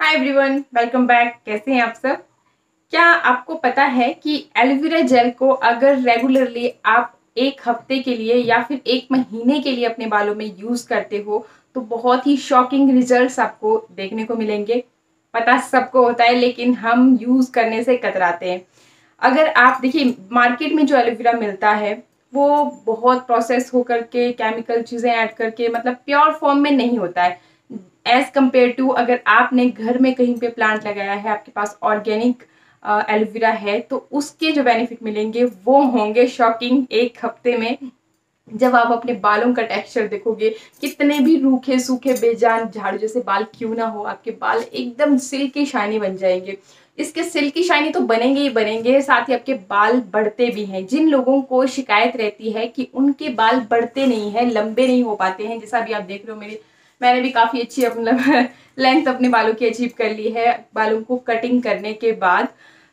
Hi everyone, welcome back. कैसे हैं आप सब? क्या आपको पता है कि एलोवेरा जेल को अगर रेगुलरली आप एक हफ्ते के लिए या फिर एक महीने के लिए अपने बालों में यूज़ करते हो तो बहुत ही शॉकिंग रिजल्ट्स आपको देखने को मिलेंगे। पता सबको होता है, लेकिन हम यूज़ करने से कतराते हैं। अगर आप देखिए, मार्केट में जो एलोवेरा मिलता है वो बहुत प्रोसेस होकर के केमिकल चीज़ें ऐड करके मतलब प्योर फॉर्म में नहीं होता है। एज कम्पेयर टू अगर आपने घर में कहीं पे प्लांट लगाया है, आपके पास ऑर्गेनिक एलोवेरा है, तो उसके जो बेनिफिट मिलेंगे वो होंगे शॉकिंग एक हफ्ते में। जब आप अपने बालों का टेक्सचर देखोगे, कितने भी रूखे सूखे बेजान झाड़ू जैसे बाल क्यों ना हो, आपके बाल एकदम सिल्की शाइनी बन जाएंगे। इसके सिल्की शाइनी तो बनेंगे ही बनेंगे, साथ ही आपके बाल बढ़ते भी हैं। जिन लोगों को शिकायत रहती है कि उनके बाल बढ़ते नहीं है, लंबे नहीं हो पाते हैं, जैसा अभी आप देख रहे हो मैंने भी काफी अच्छी मतलब लेंथ अपने बालों की अचीव कर ली है बालों को कटिंग करने के बाद।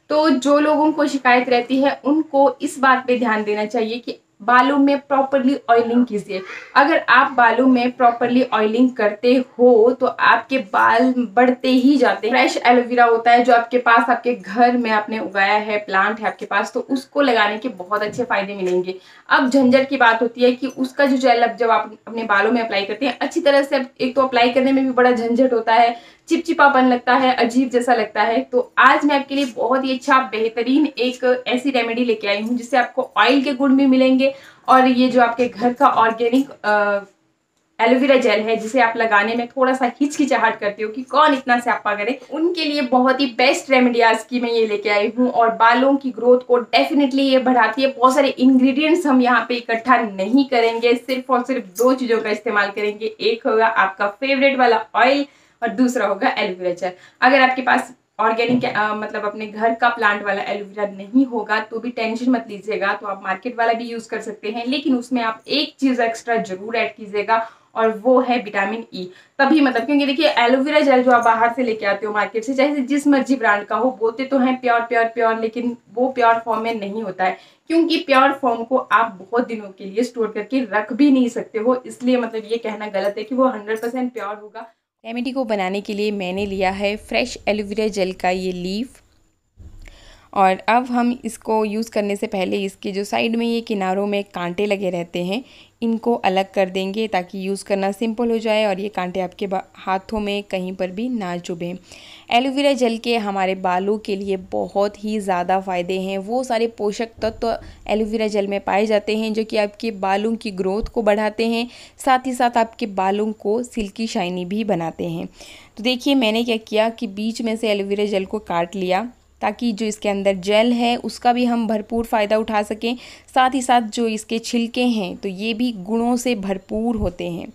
तो जो लोगों को शिकायत रहती है उनको इस बात पे ध्यान देना चाहिए कि बालों में प्रॉपरली ऑयलिंग कीजिए। अगर आप बालों में प्रॉपरली ऑयलिंग करते हो तो आपके बाल बढ़ते ही जाते हैं। फ्रेश एलोवेरा होता है जो आपके पास आपके घर में आपने उगाया है, प्लांट है आपके पास, तो उसको लगाने के बहुत अच्छे फायदे मिलेंगे। अब झंझट की बात होती है कि उसका जो जेल अब जब आप अपने बालों में अप्लाई करते हैं अच्छी तरह से, एक तो अप्लाई करने में भी बड़ा झंझट होता है, चिपचिपापन लगता है, अजीब जैसा लगता है। तो आज मैं आपके लिए बहुत ही अच्छा बेहतरीन एक ऐसी रेमेडी लेके आई हूँ जिससे आपको ऑयल के गुण भी मिलेंगे और ये जो आपके घर का ऑर्गेनिक एलोवेरा जेल है जिसे आप लगाने में थोड़ा सा हिचकिचाहट करते हो कि कौन इतना स्यापा करे, उनके लिए बहुत ही बेस्ट रेमेडी आज की मैं ये लेके आई हूँ। और बालों की ग्रोथ को डेफिनेटली ये बढ़ाती है। बहुत सारे इंग्रेडिएंट्स हम यहाँ पे इकट्ठा नहीं करेंगे, सिर्फ और सिर्फ दो चीजों का इस्तेमाल करेंगे। एक होगा आपका फेवरेट वाला ऑयल और दूसरा होगा एलोवेरा जेल। अगर आपके पास ऑर्गेनिक मतलब अपने घर का प्लांट वाला एलोवेरा नहीं होगा तो भी टेंशन मत लीजिएगा, तो आप मार्केट वाला भी यूज कर सकते हैं, लेकिन उसमें आप एक चीज एक्स्ट्रा जरूर ऐड कीजिएगा और वो है विटामिन ई। तभी मतलब, क्योंकि देखिए एलोवेरा जेल जो आप बाहर से लेके आते हो मार्केट से, चाहे जिस मर्जी ब्रांड का हो, बोलते तो हैं प्योर प्योर प्योर, लेकिन वो प्योर फॉर्म में नहीं होता है। क्योंकि प्योर फॉर्म को आप बहुत दिनों के लिए स्टोर करके रख भी नहीं सकते हो, इसलिए मतलब ये कहना गलत है कि वो 100% प्योर होगा। रेमेडी को बनाने के लिए मैंने लिया है फ्रेश एलोवेरा जेल का ये लीफ, और अब हम इसको यूज़ करने से पहले इसके जो साइड में ये किनारों में कांटे लगे रहते हैं इनको अलग कर देंगे ताकि यूज़ करना सिंपल हो जाए और ये कांटे आपके हाथों में कहीं पर भी ना चुभें। एलोवेरा जेल के हमारे बालों के लिए बहुत ही ज़्यादा फ़ायदे हैं। वो सारे पोषक तत्व तो एलोवेरा जेल में पाए जाते हैं जो कि आपके बालों की ग्रोथ को बढ़ाते हैं, साथ ही साथ आपके बालों को सिल्की शाइनी भी बनाते हैं। तो देखिए मैंने क्या किया कि बीच में से एलोवेरा जेल को काट लिया ताकि जो इसके अंदर जेल है उसका भी हम भरपूर फ़ायदा उठा सकें। साथ ही साथ जो इसके छिलके हैं तो ये भी गुणों से भरपूर होते हैं।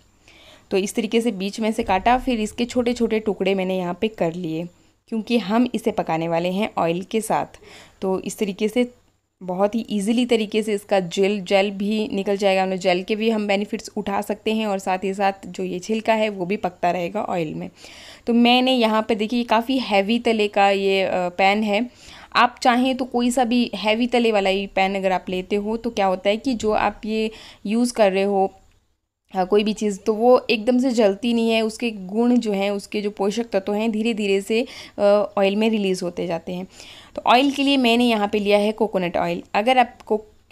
तो इस तरीके से बीच में से काटा, फिर इसके छोटे छोटे टुकड़े मैंने यहाँ पे कर लिए क्योंकि हम इसे पकाने वाले हैं ऑयल के साथ। तो इस तरीके से बहुत ही इजीली तरीके से इसका जेल भी निकल जाएगा, मतलब जेल के भी हम बेनिफिट्स उठा सकते हैं और साथ ही साथ जो ये छिलका है वो भी पकता रहेगा ऑयल में। तो मैंने यहाँ पे देखिए काफ़ी हैवी तले का ये पैन है। आप चाहें तो कोई सा भी हैवी तले वाला ही पैन अगर आप लेते हो तो क्या होता है कि जो आप ये यूज़ कर रहे हो कोई भी चीज़, तो वो एकदम से जलती नहीं है। उसके गुण जो हैं, उसके जो पोषक तत्व हैं धीरे धीरे से ऑयल में रिलीज़ होते जाते हैं। तो ऑयल के लिए मैंने यहाँ पे लिया है कोकोनट ऑयल।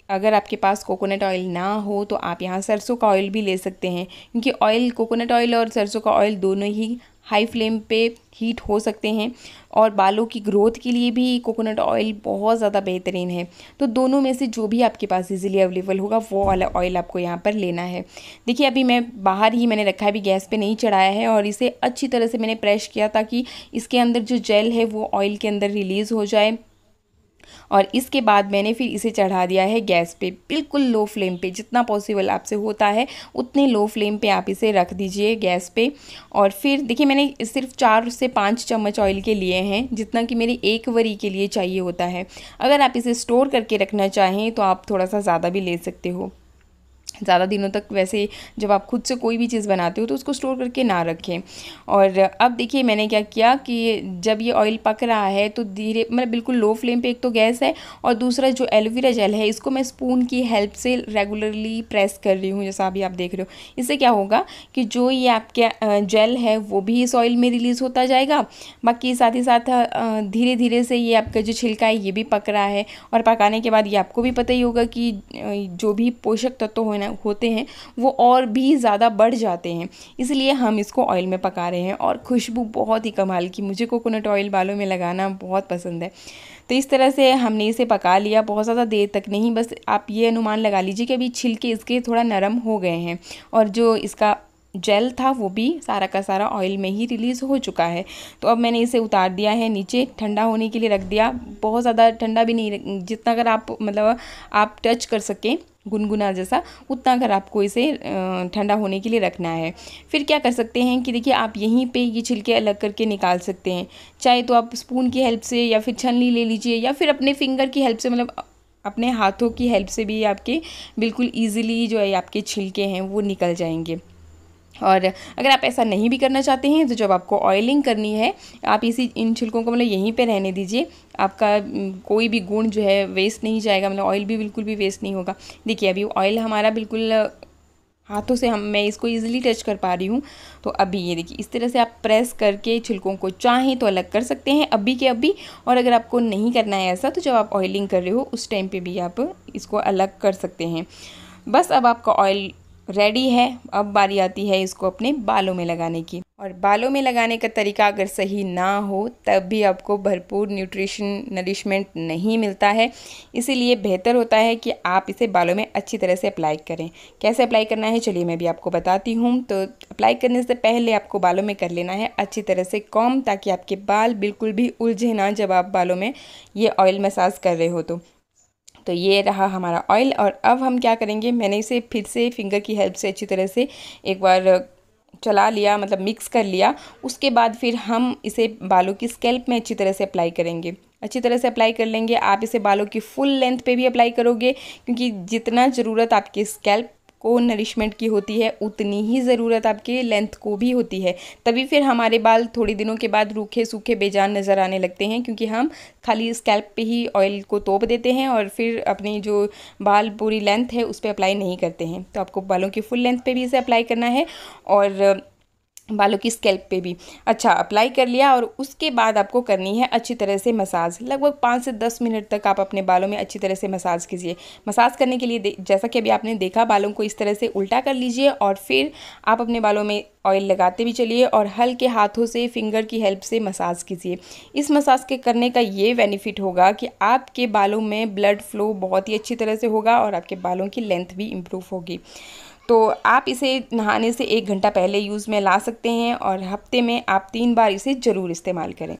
अगर आपके पास कोकोनट ऑयल ना हो तो आप यहाँ सरसों का ऑयल भी ले सकते हैं, क्योंकि ऑयल कोकोनट ऑयल और सरसों का ऑयल दोनों ही हाई फ्लेम पे हीट हो सकते हैं और बालों की ग्रोथ के लिए भी कोकोनट ऑयल बहुत ज़्यादा बेहतरीन है। तो दोनों में से जो भी आपके पास इजीली अवेलेबल होगा वो वाला ऑयल आपको यहाँ पर लेना है। देखिए अभी मैं बाहर ही मैंने रखा है, अभी गैस पे नहीं चढ़ाया है, और इसे अच्छी तरह से मैंने प्रेस किया ताकि इसके अंदर जो जेल है वो ऑयल के अंदर रिलीज़ हो जाए। और इसके बाद मैंने फिर इसे चढ़ा दिया है गैस पे, बिल्कुल लो फ्लेम पे, जितना पॉसिबल आपसे होता है उतने लो फ्लेम पे आप इसे रख दीजिए गैस पे। और फिर देखिए मैंने सिर्फ 4 से 5 चम्मच ऑयल के लिए हैं, जितना कि मेरी एक वरी के लिए चाहिए होता है। अगर आप इसे स्टोर करके रखना चाहें तो आप थोड़ा सा ज़्यादा भी ले सकते हो। ज़्यादा दिनों तक वैसे जब आप खुद से कोई भी चीज़ बनाते हो तो उसको स्टोर करके ना रखें। और अब देखिए मैंने क्या किया कि जब ये ऑयल पक रहा है तो धीरे मतलब बिल्कुल लो फ्लेम पे एक तो गैस है, और दूसरा जो एलोवेरा जेल है इसको मैं स्पून की हेल्प से रेगुलरली प्रेस कर रही हूँ, जैसा अभी आप देख रहे हो। इससे क्या होगा कि जो ये आपके जेल है वो भी इस ऑयल में रिलीज़ होता जाएगा, बाकी साथ ही साथ धीरे धीरे से ये आपका जो छिलका है ये भी पक रहा है। और पकाने के बाद ये आपको भी पता ही होगा कि जो भी पोषक तत्व होते हैं वो और भी ज़्यादा बढ़ जाते हैं, इसलिए हम इसको ऑयल में पका रहे हैं। और खुशबू बहुत ही कमाल की, मुझे कोकोनट ऑयल बालों में लगाना बहुत पसंद है। तो इस तरह से हमने इसे पका लिया, बहुत ज़्यादा देर तक नहीं, बस आप ये अनुमान लगा लीजिए कि अभी छिलके इसके थोड़ा नरम हो गए हैं और जो इसका जेल था वो भी सारा का सारा ऑयल में ही रिलीज़ हो चुका है। तो अब मैंने इसे उतार दिया है नीचे, ठंडा होने के लिए रख दिया। बहुत ज़्यादा ठंडा भी नहीं, जितना अगर आप मतलब आप टच कर सकें गुनगुना जैसा, उतना अगर आपको इसे ठंडा होने के लिए रखना है। फिर क्या कर सकते हैं कि देखिए आप यहीं पे ये छिलके अलग करके निकाल सकते हैं, चाहे तो आप स्पून की हेल्प से या फिर छलनी ले लीजिए या फिर अपने फिंगर की हेल्प से, मतलब अपने हाथों की हेल्प से भी आपके बिल्कुल ईजिली जो है आपके छिलके हैं वो निकल जाएंगे। और अगर आप ऐसा नहीं भी करना चाहते हैं तो जब आपको ऑयलिंग करनी है आप इन छिलकों को मतलब यहीं पे रहने दीजिए, आपका कोई भी गुण जो है वेस्ट नहीं जाएगा, मतलब ऑयल भी बिल्कुल भी वेस्ट नहीं होगा। देखिए अभी ऑयल हमारा बिल्कुल हाथों से मैं इसको इजीली टच कर पा रही हूँ। तो अभी ये देखिए इस तरह से आप प्रेस करके छिलकों को चाहें तो अलग कर सकते हैं अभी के अभी, और अगर आपको नहीं करना है ऐसा तो जब आप ऑयलिंग कर रहे हो उस टाइम पे भी आप इसको अलग कर सकते हैं। बस अब आपका ऑयल रेडी है, अब बारी आती है इसको अपने बालों में लगाने की। और बालों में लगाने का तरीका अगर सही ना हो तब भी आपको भरपूर नरिशमेंट नहीं मिलता है, इसीलिए बेहतर होता है कि आप इसे बालों में अच्छी तरह से अप्लाई करें। कैसे अप्लाई करना है चलिए मैं भी आपको बताती हूँ। तो अप्लाई करने से पहले आपको बालों में कर लेना है अच्छी तरह से कॉम्ब, ताकि आपके बाल बिल्कुल भी उलझे ना जब आप बालों में ये ऑयल मसाज कर रहे हो। तो ये रहा हमारा ऑयल। और अब हम क्या करेंगे, मैंने इसे फिर से फिंगर की हेल्प से अच्छी तरह से एक बार चला लिया, मतलब मिक्स कर लिया। उसके बाद फिर हम इसे बालों की स्कैल्प में अच्छी तरह से अप्लाई करेंगे, अच्छी तरह से अप्लाई कर लेंगे। आप इसे बालों की फुल लेंथ पे भी अप्लाई करोगे, क्योंकि जितना ज़रूरत आपके स्कैल्प को नरिशमेंट की होती है उतनी ही ज़रूरत आपके लेंथ को भी होती है। तभी फिर हमारे बाल थोड़ी दिनों के बाद रूखे सूखे बेजान नज़र आने लगते हैं, क्योंकि हम खाली स्कैल्प पे ही ऑयल को तोप देते हैं और फिर अपनी जो बाल पूरी लेंथ है उस पर अप्लाई नहीं करते हैं। तो आपको बालों की फुल लेंथ पे भी इसे अप्लाई करना है और बालों की स्कैल्प पे भी। अच्छा अप्लाई कर लिया और उसके बाद आपको करनी है अच्छी तरह से मसाज। लगभग 5 से 10 मिनट तक आप अपने बालों में अच्छी तरह से मसाज कीजिए। मसाज करने के लिए जैसा कि अभी आपने देखा, बालों को इस तरह से उल्टा कर लीजिए और फिर आप अपने बालों में ऑयल लगाते भी चलिए और हल्के हाथों से फिंगर की हेल्प से मसाज कीजिए। इस मसाज के करने का ये बेनिफिट होगा कि आपके बालों में ब्लड फ्लो बहुत ही अच्छी तरह से होगा और आपके बालों की लेंथ भी इम्प्रूव होगी। तो आप इसे नहाने से 1 घंटा पहले यूज़ में ला सकते हैं और हफ्ते में आप 3 बार इसे ज़रूर इस्तेमाल करें।